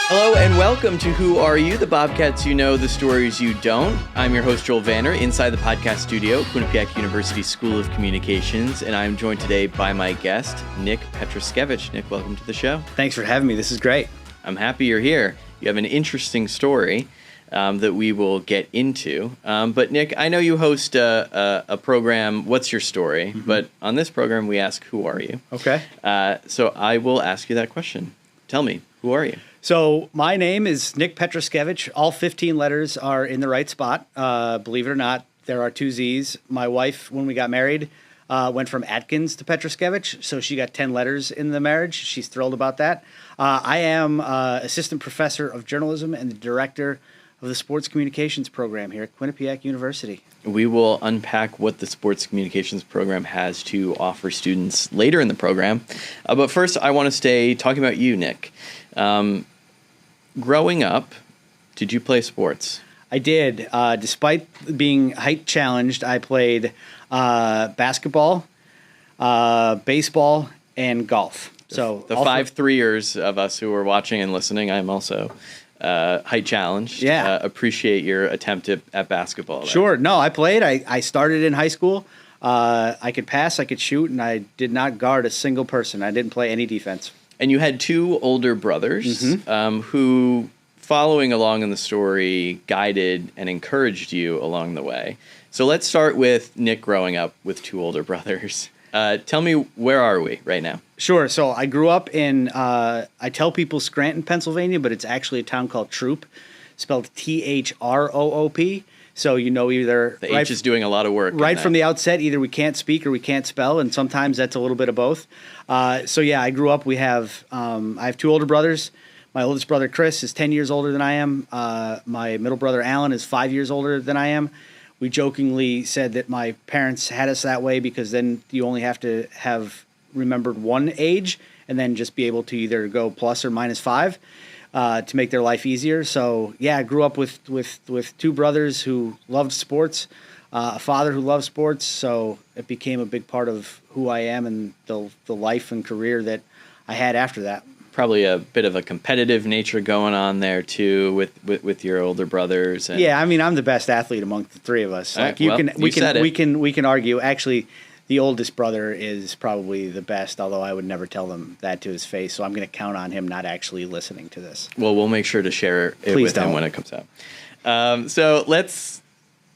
Hello and welcome to Who Are You? The Bobcats you know, the stories you don't. I'm your host, Joel Vanner, inside the podcast studio, Quinnipiac University School of Communications, and I'm joined today by my guest, Nick Pietruszkiewicz. Nick, welcome to the show. Thanks for having me. This is great. I'm happy you're here. You have an interesting story that we will get into. But Nick, I know you host a program, What's Your Story? Mm-hmm. But on this program, we ask, Who are you? Okay. So I will ask you that question. Tell me, who are you? So my name is Nick Pietruszkiewicz. All 15 letters are in the right spot. Believe it or not, there are 2 Z's. My wife, when we got married, went from Atkins to Pietruszkiewicz, so she got 10 letters in the marriage. She's thrilled about that. I am assistant professor of journalism and the director of the sports communications program here at Quinnipiac University. We will unpack what the sports communications program has to offer students later in the program. But first, I want to stay talking about you, Nick. Growing up, did you play sports? I did. Despite being height challenged, I played basketball, baseball, and golf. So the 5'3"ers of us who are watching and listening, I'm also height challenged. Yeah. Appreciate your attempt at basketball. There. Sure. No, I played. I started in high school. I could pass, I could shoot, and I did not guard a single person. I didn't play any defense. And you had 2 older brothers who, following along in the story, guided and encouraged you along the way. So let's start with Nick growing up with 2 older brothers. Tell me, where are we right now? Sure. So I grew up in, I tell people Scranton, Pennsylvania, but it's actually a town called Throop, spelled Throop. So either the H is doing a lot of work. Right from the outset, either we can't speak or we can't spell, and sometimes that's a little bit of both. So yeah, I grew up. I have 2 older brothers. My oldest brother Chris is 10 years older than I am. My middle brother Alan is 5 years older than I am. We jokingly said that my parents had us that way because then you only have to have remembered one age and then just be able to either go plus or minus 5. To make their life easier. So, yeah, I grew up with 2 brothers who loved sports, a father who loved sports, so it became a big part of who I am and the life and career that I had after that. Probably a bit of a competitive nature going on there, too, with your older brothers. And yeah, I mean, I'm the best athlete among the 3 of us. Like right, we can argue. Actually, the oldest brother is probably the best, although I would never tell him that to his face. So I'm going to count on him not actually listening to this. Well, we'll make sure to share it with him when it comes out.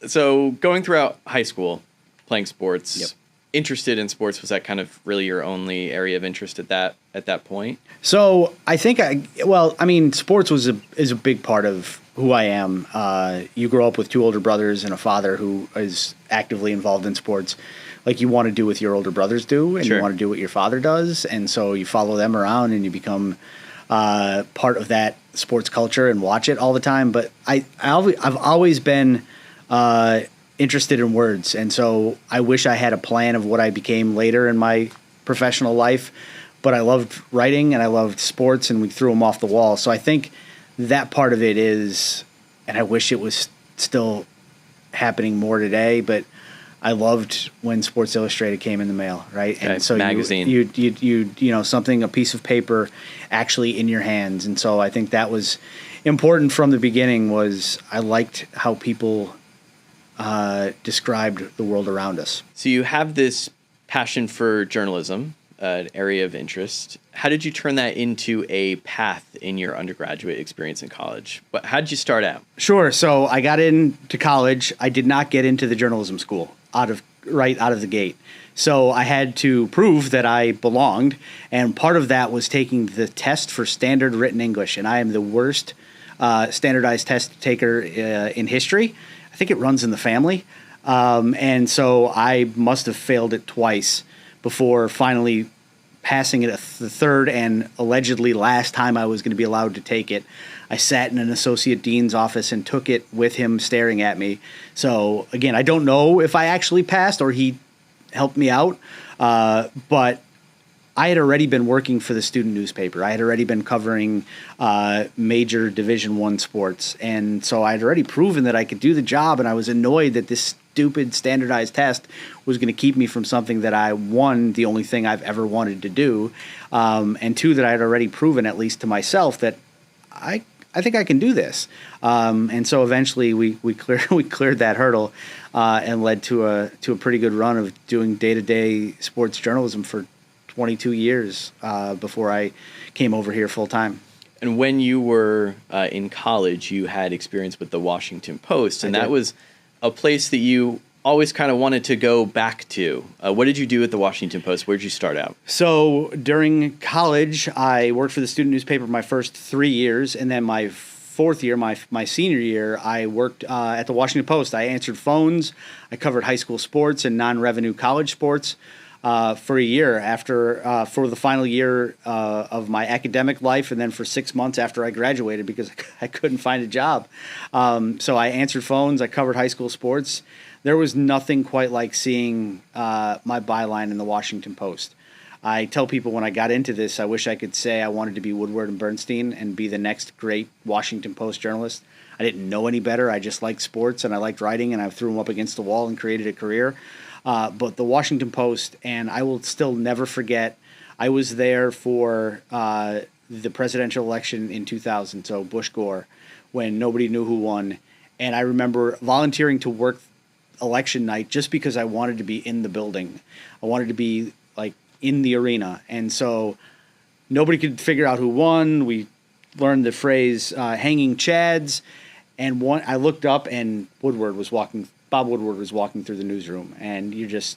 So going throughout high school, playing sports, yep. Interested in sports, was that kind of really your only area of interest at that point? So I think sports is a big part of who I am. You grow up with 2 older brothers and a father who is actively involved in sports. Like you want to do what your older brothers do, and Sure. You want to do what your father does, and so you follow them around and you become part of that sports culture and watch it all the time. But I've always been interested in words, and so I wish I had a plan of what I became later in my professional life. But I loved writing and I loved sports, and we threw them off the wall. So I think that part of it is, and I wish it was still happening more today, but I loved when Sports Illustrated came in the mail, right? Okay, and so magazine. you something, a piece of paper actually in your hands. And so I think that was important from the beginning. Was I liked how people described the world around us. So you have this passion for journalism, an area of interest. How did you turn that into a path in your undergraduate experience in college? How did you start out? Sure. So I got into college. I did not get into the journalism school right out of the gate. So I had to prove that I belonged, and part of that was taking the test for standard written English, and I am the worst standardized test taker in history. I think it runs in the family, and so I must have failed it twice before finally passing it the third and allegedly last time I was going to be allowed to take it. I sat in an associate dean's office and took it with him staring at me. So, again, I don't know if I actually passed or he helped me out, but I had already been working for the student newspaper. I had already been covering major Division I sports, and so I had already proven that I could do the job, and I was annoyed that this stupid standardized test was going to keep me from something that I, one, the only thing I've ever wanted to do, and two, that I had already proven, at least to myself, that I think I can do this. And so eventually we cleared that hurdle and led to a pretty good run of doing day-to-day sports journalism for 22 years before I came over here full time. And when you were in college, you had experience with the Washington Post, and that was a place that you always kind of wanted to go back to. What did you do at the Washington Post? Where did you start out? So during college, I worked for the student newspaper my first 3 years, and then my fourth year, my senior year, I worked at the Washington Post. I answered phones. I covered high school sports and non-revenue college sports for a year for the final year of my academic life, and then for 6 months after I graduated because I couldn't find a job. So I answered phones. I covered high school sports. There was nothing quite like seeing my byline in the Washington Post. I tell people when I got into this, I wish I could say I wanted to be Woodward and Bernstein and be the next great Washington Post journalist. I didn't know any better. I just liked sports and I liked writing, and I threw them up against the wall and created a career. But the Washington Post, and I will still never forget, I was there for the presidential election in 2000, so Bush-Gore, when nobody knew who won. And I remember volunteering to work election night just because I wanted to be in the building. I wanted to be like in the arena. And so nobody could figure out who won. We learned the phrase hanging chads. And I looked up and Bob Woodward was walking through the newsroom. And you're just,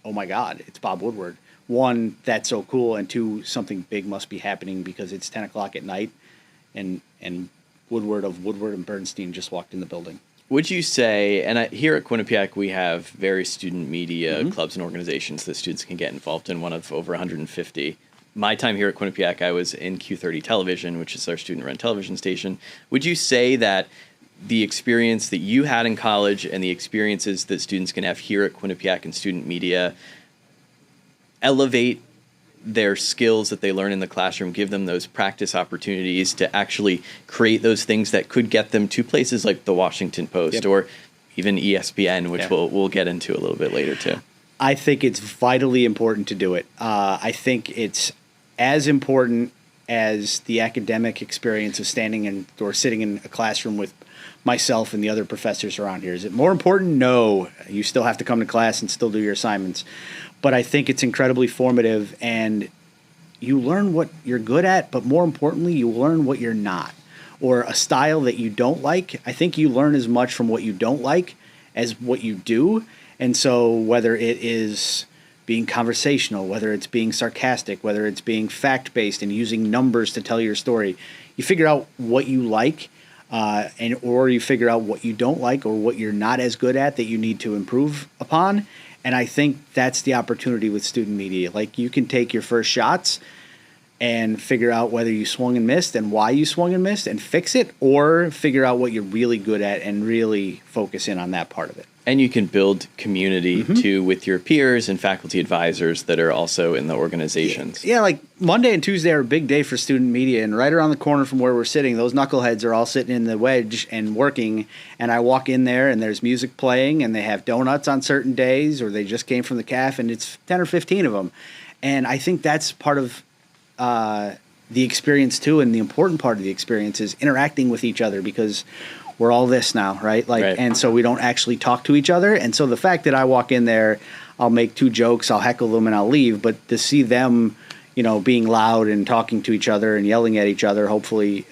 oh my God, it's Bob Woodward. One, that's so cool. And two, something big must be happening because it's 10 o'clock at night. And Woodward of Woodward and Bernstein just walked in the building. Would you say, and here at Quinnipiac, we have various student media clubs and organizations that students can get involved in, one of over 150. My time here at Quinnipiac, I was in Q30 Television, which is our student-run television station. Would you say that the experience that you had in college and the experiences that students can have here at Quinnipiac and student media elevate their skills that they learn in the classroom, give them those practice opportunities to actually create those things that could get them to places like the Washington Post or even ESPN, which we'll get into a little bit later too? I think it's vitally important to do it. I think it's as important as the academic experience of standing or sitting in a classroom with myself and the other professors around here. Is it more important? No. You still have to come to class and still do your assignments. But I think it's incredibly formative, and you learn what you're good at, but more importantly, you learn what you're not, or a style that you don't like. I think you learn as much from what you don't like as what you do. And so whether it is being conversational, whether it's being sarcastic, whether it's being fact-based and using numbers to tell your story, you figure out what you like, or you figure out what you don't like or what you're not as good at that you need to improve upon. And I think that's the opportunity with student media. Like, you can take your first shots and figure out whether you swung and missed and why you swung and missed and fix it, or figure out what you're really good at and really focus in on that part of it. And you can build community too with your peers and faculty advisors that are also in the organizations. Yeah, like Monday and Tuesday are a big day for student media, and right around the corner from where we're sitting, those knuckleheads are all sitting in the wedge and working, and I walk in there and there's music playing and they have donuts on certain days, or they just came from the caf and it's 10 or 15 of them. And I think that's part of the experience too, and the important part of the experience is interacting with each other, because we're all this now, right? And so we don't actually talk to each other. And so the fact that I walk in there, I'll make two jokes, I'll heckle them, and I'll leave. But to see them, being loud and talking to each other and yelling at each other, hopefully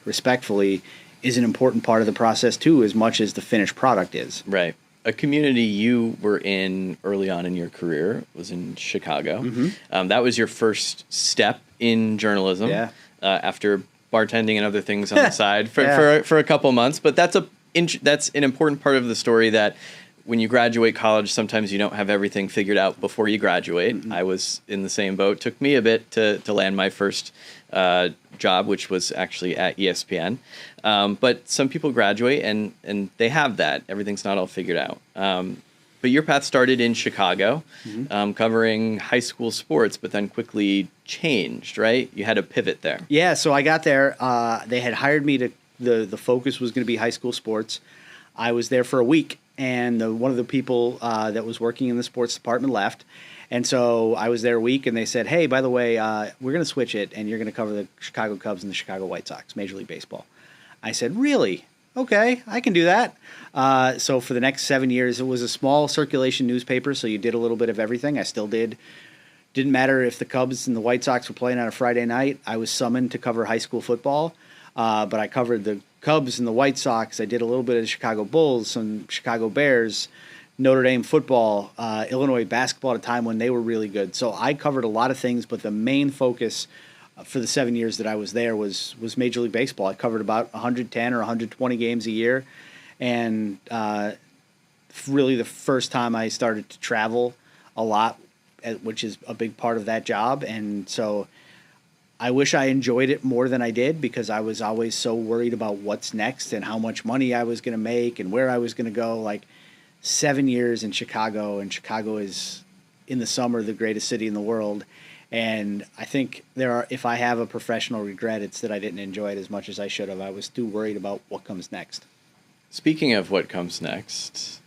respectfully, is an important part of the process too, as much as the finished product is. Right. A community you were in early on in your career was in Chicago. That was your first step in journalism after bartending and other things on the side for a couple months. But that's an important part of the story, that when you graduate college, sometimes you don't have everything figured out before you graduate. I was in the same boat. It took me a bit to land my first job, which was actually at ESPN. But some people graduate and they have that. Everything's not all figured out. But your path started in Chicago, covering high school sports, but then quickly changed, right? You had a pivot there. Yeah, so I got there. They had hired me to, the focus was going to be high school sports. I was there for a week, and one of the people that was working in the sports department left. And so I was there a week, and they said, hey, by the way, we're going to switch it, and you're going to cover the Chicago Cubs and the Chicago White Sox, Major League Baseball. I said, really? Okay, I can do that. So for the next 7 years, it was a small circulation newspaper, so you did a little bit of everything. I still did. Didn't matter if the Cubs and the White Sox were playing on a Friday night. I was summoned to cover high school football, but I covered the Cubs and the White Sox. I did a little bit of the Chicago Bulls, some Chicago Bears, Notre Dame football, Illinois basketball at a time when they were really good. So I covered a lot of things, but the main focus for the 7 years that I was there was Major League Baseball. I covered about 110 or 120 games a year, and really the first time I started to travel a lot, which is a big part of that job. And so I wish I enjoyed it more than I did, because I was always so worried about what's next and how much money I was going to make and where I was going to go. Like 7 years in Chicago, and Chicago is in the summer the greatest city in the world. And I think if I have a professional regret, it's that I didn't enjoy it as much as I should have. I was too worried about what comes next. Speaking of what comes next,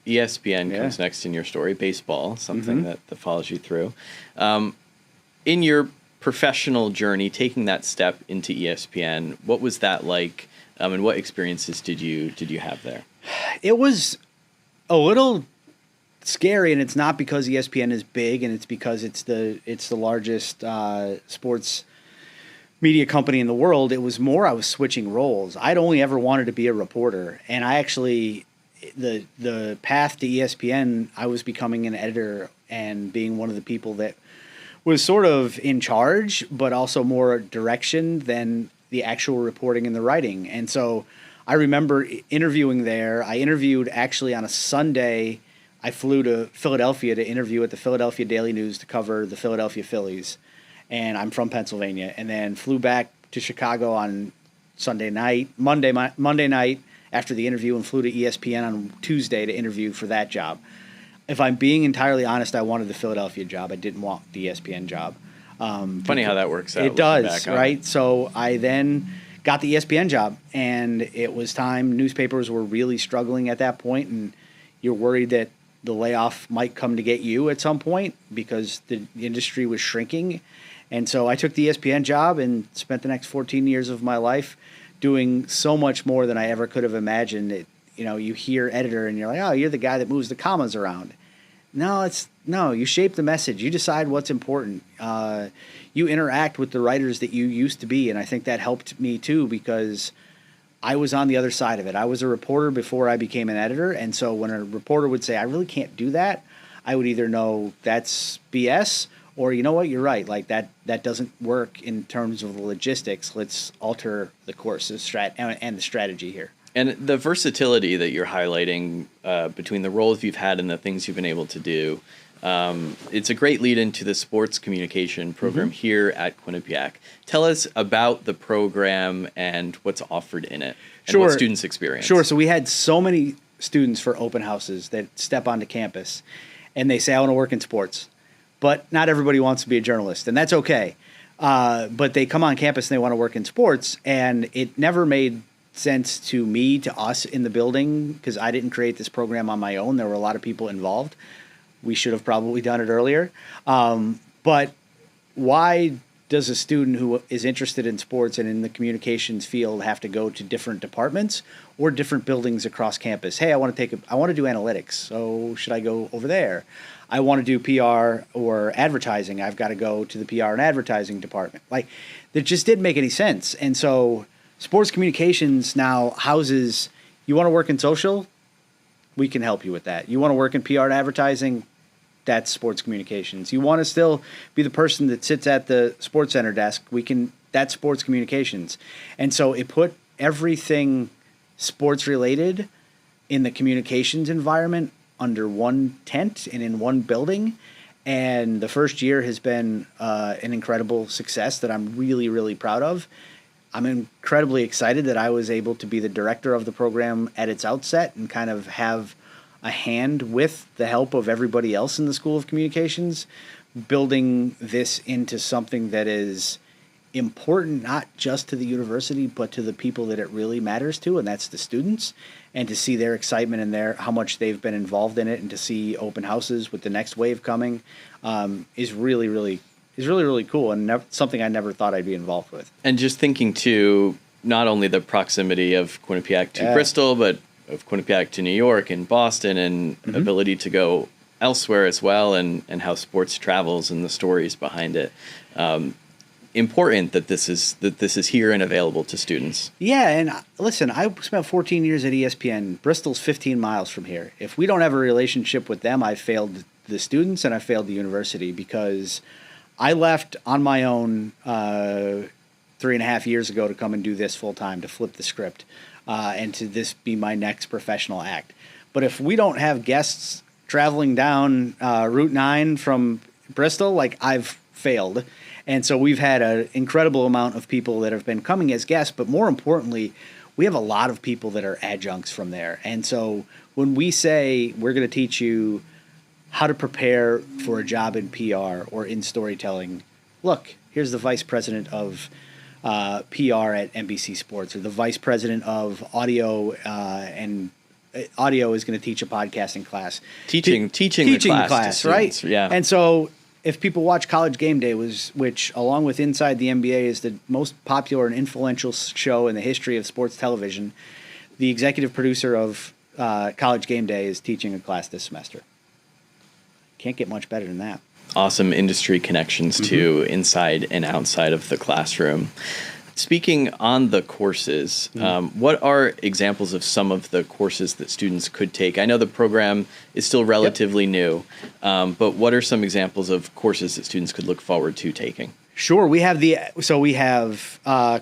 ESPN comes next in your story, baseball, something that follows you through. In your professional journey, taking that step into ESPN, what was that like, and what experiences did you have there? It was a little scary, and it's not because ESPN is big, and it's because it's the largest sports media company in the world. It was more I was switching roles. I'd only ever wanted to be a reporter, and I actually the path to ESPN, I was becoming an editor and being one of the people that was sort of in charge, but also more direction than the actual reporting and the writing. And so I remember interviewing there. I interviewed actually on a Sunday. I flew to Philadelphia to interview at the Philadelphia Daily News to cover the Philadelphia Phillies. And I'm from Pennsylvania. And then flew back to Chicago on Monday night after the interview, and flew to ESPN on Tuesday to interview for that job. If I'm being entirely honest, I wanted the Philadelphia job. I didn't want the ESPN job. Funny how that works out. It does, right? So I then got the ESPN job, and it was time. Newspapers were really struggling at that point, and you're worried that the layoff might come to get you at some point because the industry was shrinking. And so I took the ESPN job and spent the next 14 years of my life doing so much more than I ever could have imagined. You hear editor and you're like, oh, you're the guy that moves the commas around. No, you shape the message. You decide what's important. You interact with the writers that you used to be. And I think that helped me too, because I was on the other side of it. I was a reporter before I became an editor. And so when a reporter would say, I really can't do that, I would either know that's BS, or you know what, you're right. Like that doesn't work in terms of the logistics. Let's alter the course and the strategy here. And the versatility that you're highlighting between the roles you've had and the things you've been able to do, it's a great lead into the sports communication program here at Quinnipiac. Tell us about the program and what's offered in it, and what students experience. Sure. So we had so many students for open houses that step onto campus, and they say, I want to work in sports. But not everybody wants to be a journalist, and that's okay. But they come on campus and they want to work in sports, and it never made sense to me, to us in the building, because I didn't create this program on my own. There were a lot of people involved. We should have probably done it earlier. But why does a student who is interested in sports and in the communications field have to go to different departments or different buildings across campus? Hey, I want to do analytics, so should I go over there? I want to do PR or advertising. I've got to go to the PR and advertising department. Like, that just didn't make any sense. And so sports communications now houses, you want to work in social? We can help you with that. You want to work in PR and advertising? That's sports communications. You want to still be the person that sits at the sports center desk? That's sports communications. And so it put everything sports related in the communications environment under one tent and in one building. And the first year has been an incredible success that I'm really, really proud of. I'm incredibly excited that I was able to be the director of the program at its outset and kind of have a hand, with the help of everybody else in the School of Communications, building this into something that is important not just to the university, but to the people that it really matters to, and that's the students, and to see their excitement and how much they've been involved in it, and to see open houses with the next wave coming is really, really cool, and something I never thought I'd be involved with. And just thinking too, not only the proximity of Quinnipiac to Bristol, but of Quinnipiac to New York and Boston, and ability to go elsewhere as well, and how sports travels and the stories behind it. Important that this is here and available to students. Yeah, and listen, I spent 14 years at ESPN. Bristol's 15 miles from here. If we don't have a relationship with them, I failed the students and I failed the university, because I left on my own 3.5 years ago to come and do this full time, to flip the script, and to this be my next professional act. But if we don't have guests traveling down Route 9 from Bristol, like, I've failed. And so we've had an incredible amount of people that have been coming as guests, but more importantly, we have a lot of people that are adjuncts from there. And so when we say we're going to teach you how to prepare for a job in PR or in storytelling, look, here's the vice president of PR at NBC Sports, or the vice president of audio, and audio is going to teach a podcasting class. Teaching the class, right? Yeah. And so if people watch College Game Day, which along with Inside the NBA is the most popular and influential show in the history of sports television, the executive producer of College Game Day is teaching a class this semester. Can't get much better than that. Awesome industry connections too, inside and outside of the classroom. Speaking on the courses, what are examples of some of the courses that students could take? I know the program is still relatively new, but what are some examples of courses that students could look forward to taking? Sure. We have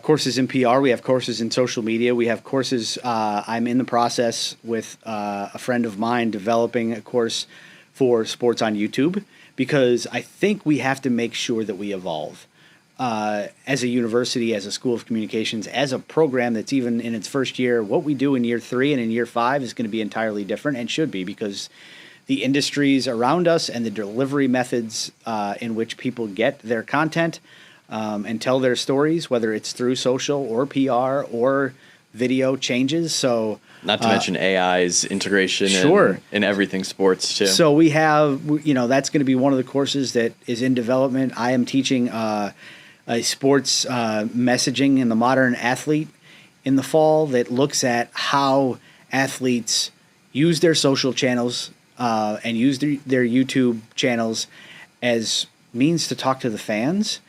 courses in PR. We have courses in social media. We have courses. I'm in the process with a friend of mine developing a course for sports on YouTube, because I think we have to make sure that we evolve. As a university, as a school of communications, as a program that's even in its first year, what we do in year 3 and in year 5 is going to be entirely different, and should be, because the industries around us and the delivery methods in which people get their content and tell their stories, whether it's through social or PR or video, changes. So, not to mention AI's integration in everything sports too. So we have, that's going to be one of the courses that is in development. I am teaching a sports messaging in the modern athlete in the fall that looks at how athletes use their social channels and use their YouTube channels as means to talk to the fans,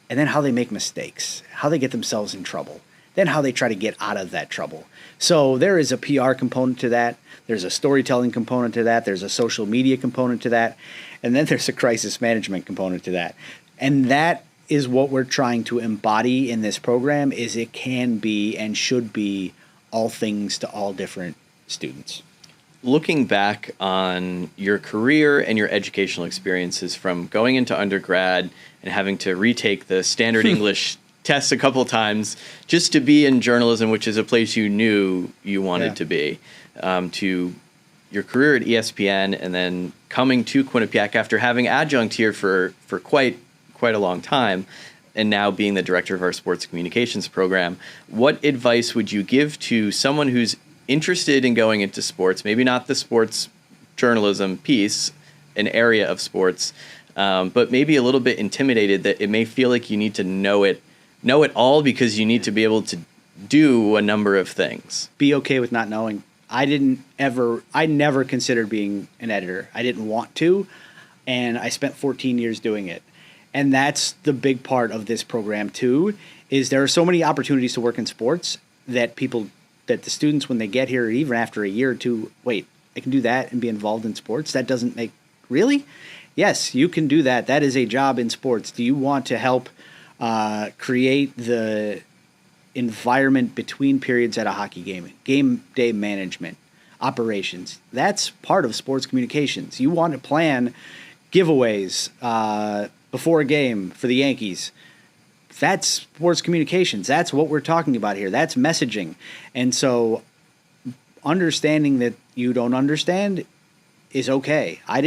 and then how they make mistakes, how they get themselves in trouble, then how they try to get out of that trouble. So there is a PR component to that. There's a storytelling component to that. There's a social media component to that. And then there's a crisis management component to that. And that is what we're trying to embody in this program, is it can be and should be all things to all different students. Looking back on your career and your educational experiences, from going into undergrad and having to retake the standard English test a couple times just to be in journalism, which is a place you knew you wanted to be, to your career at ESPN, and then coming to Quinnipiac after having adjunct here for quite a long time, and now being the director of our sports communications program, what advice would you give to someone who's interested in going into sports, maybe not the sports journalism piece, an area of sports, but maybe a little bit intimidated that it may feel like you need to know it all because you need to be able to do a number of things? Be okay with not knowing. I never considered being an editor. I didn't want to, and I spent 14 years doing it. And that's the big part of this program too, is there are so many opportunities to work in sports that the students, when they get here, even after a year or two, wait, I can do that and be involved in sports? That doesn't make, really? Yes, you can do that. That is a job in sports. Do you want to help create the environment between periods at a hockey game day management, operations? That's part of sports communications. You want to plan giveaways before a game for the Yankees. That's sports communications. That's what we're talking about here. That's messaging. And so understanding that you don't understand is okay. I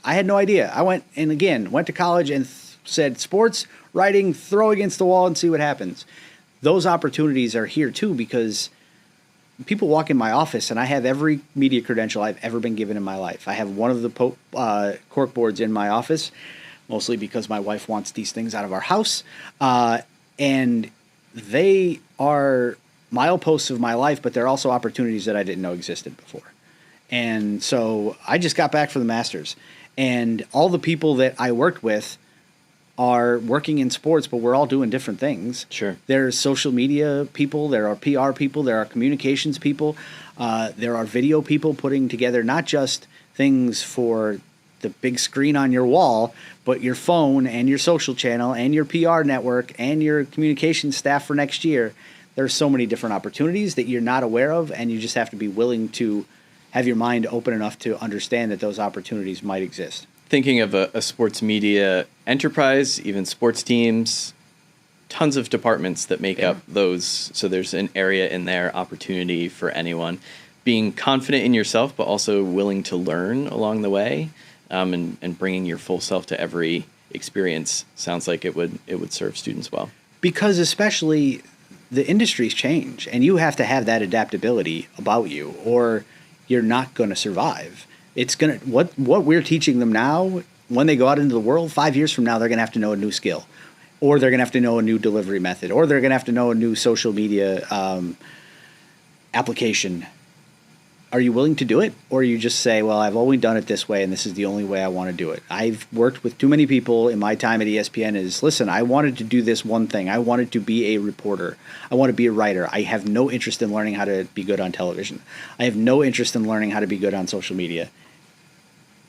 had no idea. I went to college and said, sports, writing, throw against the wall and see what happens. Those opportunities are here too, because people walk in my office and I have every media credential I've ever been given in my life. I have one of the cork boards in my office, mostly because my wife wants these things out of our house. And they are mileposts of my life, but they're also opportunities that I didn't know existed before. And so I just got back from the Masters, and all the people that I worked with are working in sports, but we're all doing different things. Sure. There's social media people, there are PR people, there are communications people, there are video people putting together not just things for the big screen on your wall, but your phone and your social channel and your PR network and your communications staff for next year. There's so many different opportunities that you're not aware of, and you just have to be willing to have your mind open enough to understand that those opportunities might exist. Thinking of a sports media enterprise, even sports teams, tons of departments that make up those. So there's an area in there, opportunity for anyone. Being confident in yourself, but also willing to learn along the way, and bringing your full self to every experience sounds like it would serve students well. Because especially the industries change, and you have to have that adaptability about you, or you're not going to survive. It's gonna what we're teaching them now, when they go out into the world, 5 years from now, they're gonna have to know a new skill, or they're gonna have to know a new delivery method, or they're gonna have to know a new social media application. Are you willing to do it, or you just say, well, I've only done it this way, and this is the only way I want to do it? I've worked with too many people in my time at ESPN listen, I wanted to do this one thing. I wanted to be a reporter. I want to be a writer. I have no interest in learning how to be good on television. I have no interest in learning how to be good on social media.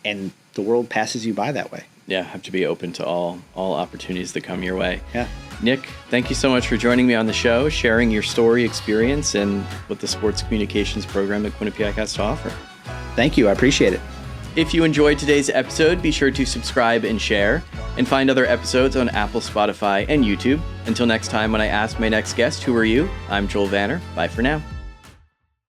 And the world passes you by that way. Yeah, have to be open to all opportunities that come your way. Yeah. Nick, thank you so much for joining me on the show, sharing your story, experience, and what the sports communications program at Quinnipiac has to offer. Thank you. I appreciate it. If you enjoyed today's episode, be sure to subscribe and share, and find other episodes on Apple, Spotify, and YouTube. Until next time, when I ask my next guest, who are you? I'm Joel Vanner. Bye for now.